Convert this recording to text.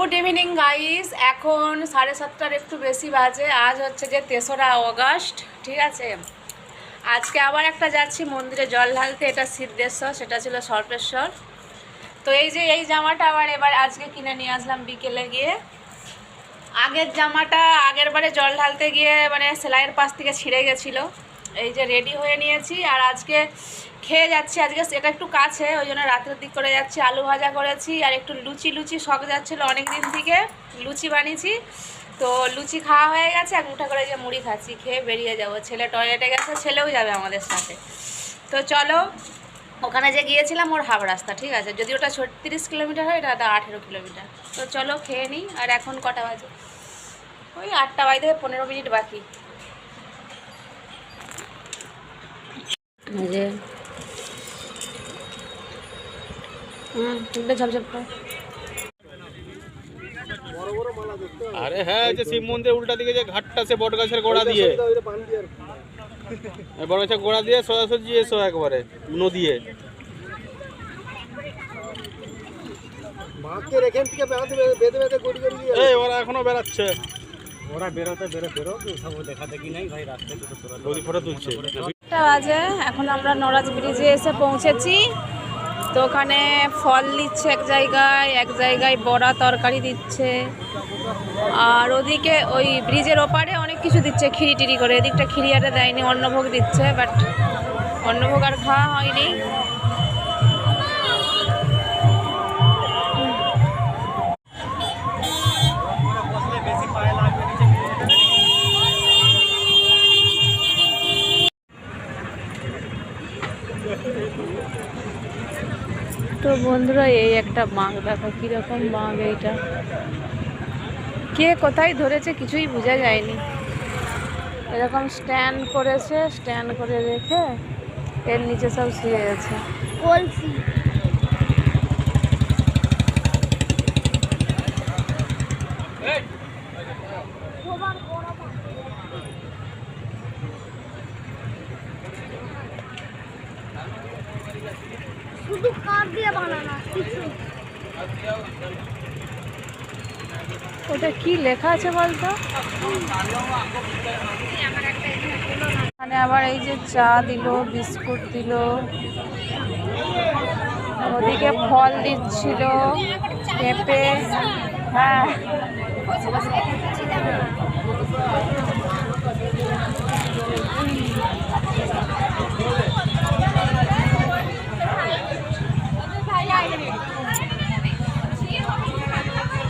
Good evening guys, এখন 7:30 একটু বেশি বাজে। আজ হচ্ছে যে 3রা অগাস্ট, ঠিক আছে। আজকে আবার একটা যাচ্ছি মন্দিরে জল ঢালতে। এটা সিদ্ধেশ্বর, সেটা ছিল সর্পেশ্বর। তো এই যে এই জামাটা এবার আজকে কিনে নিয়ে আসলাম বিকেলে গিয়ে। আগের জামাটা আগের বারে জল ঢালতে গিয়ে মানে সেলাইয়ের পাশ থেকে ছিঁড়ে গেছিলো। এই যে রেডি হয়ে নিয়েছি আর আজকে খেয়ে যাচ্ছি। আজকে এটা একটু কাছে, ওই জন্য রাতের দিক করে যাচ্ছি। আলু ভাজা করেছি আর একটু লুচি শখ যাচ্ছিলো অনেক দিন থেকে, লুচি বানিয়েছি। তো লুচি খাওয়া হয়ে গেছে, এক মুঠা করে যে মুড়ি খাচ্ছি, খেয়ে বেরিয়ে যাবো। ছেলে টয়লেটে গেছে, ছেলেও যাবে আমাদের সাথে। তো চলো, ওখানে যে গিয়েছিলাম ওর হাফ রাস্তা, ঠিক আছে। যদি ওটা 36 কিলোমিটার হয়, এটা 18 কিলোমিটার। তো চলো খেয়ে নিই। আর এখন কটা বাজে? ওই 8টা বাজতে 15 মিনিট বাকি। আরে হ্যাঁ, যে শিব মন্দিরের উল্টা দিকে যে ঘাটটা, সে বট গাছের গোড়া দিয়ে, বট গাছের গোড়া দিয়ে সোজাসুজি এসো একবারে নদীয়ে। এই ওরা এখনো বেড়াচ্ছে, ওরা বেরোতে সব দেখা দেখি নাই ভাই। রাস্তায় নদী ফটো তুলছে। বাজে, এখন আমরা নরাজ ব্রিজে এসে পৌঁছেছি। তো ওখানে ফল দিচ্ছে এক জায়গায় বড়া তরকারি দিচ্ছে। আর ওদিকে ওই ব্রিজের ওপারে অনেক কিছু দিচ্ছে খিরি টিরি করে। এদিকটা খিরি আরে দেয়নি, অন্নভোগ দিচ্ছে, বাট অন্নভোগ আর খাওয়া হয়নি। তো বন্ধুরা, এই একটা বাঁক দেখো, কীরকম বাঁক এইটা। কে কোথায় ধরেছে কিছুই বোঝা যায়নি। এরকম স্ট্যান্ড করেছে, স্ট্যান্ড করে রেখে এর নিচে সব শুয়ে গেছে কলসি। শুধু কাঠ দিয়ে বানানো, কিছু। ওটা কি লেখা আছে বলতো? এখানে আবার এই যে চা দিল, বিস্কুট দিল, ওদিকে ফল দিচ্ছিল, পেঁপে। হ্যাঁ,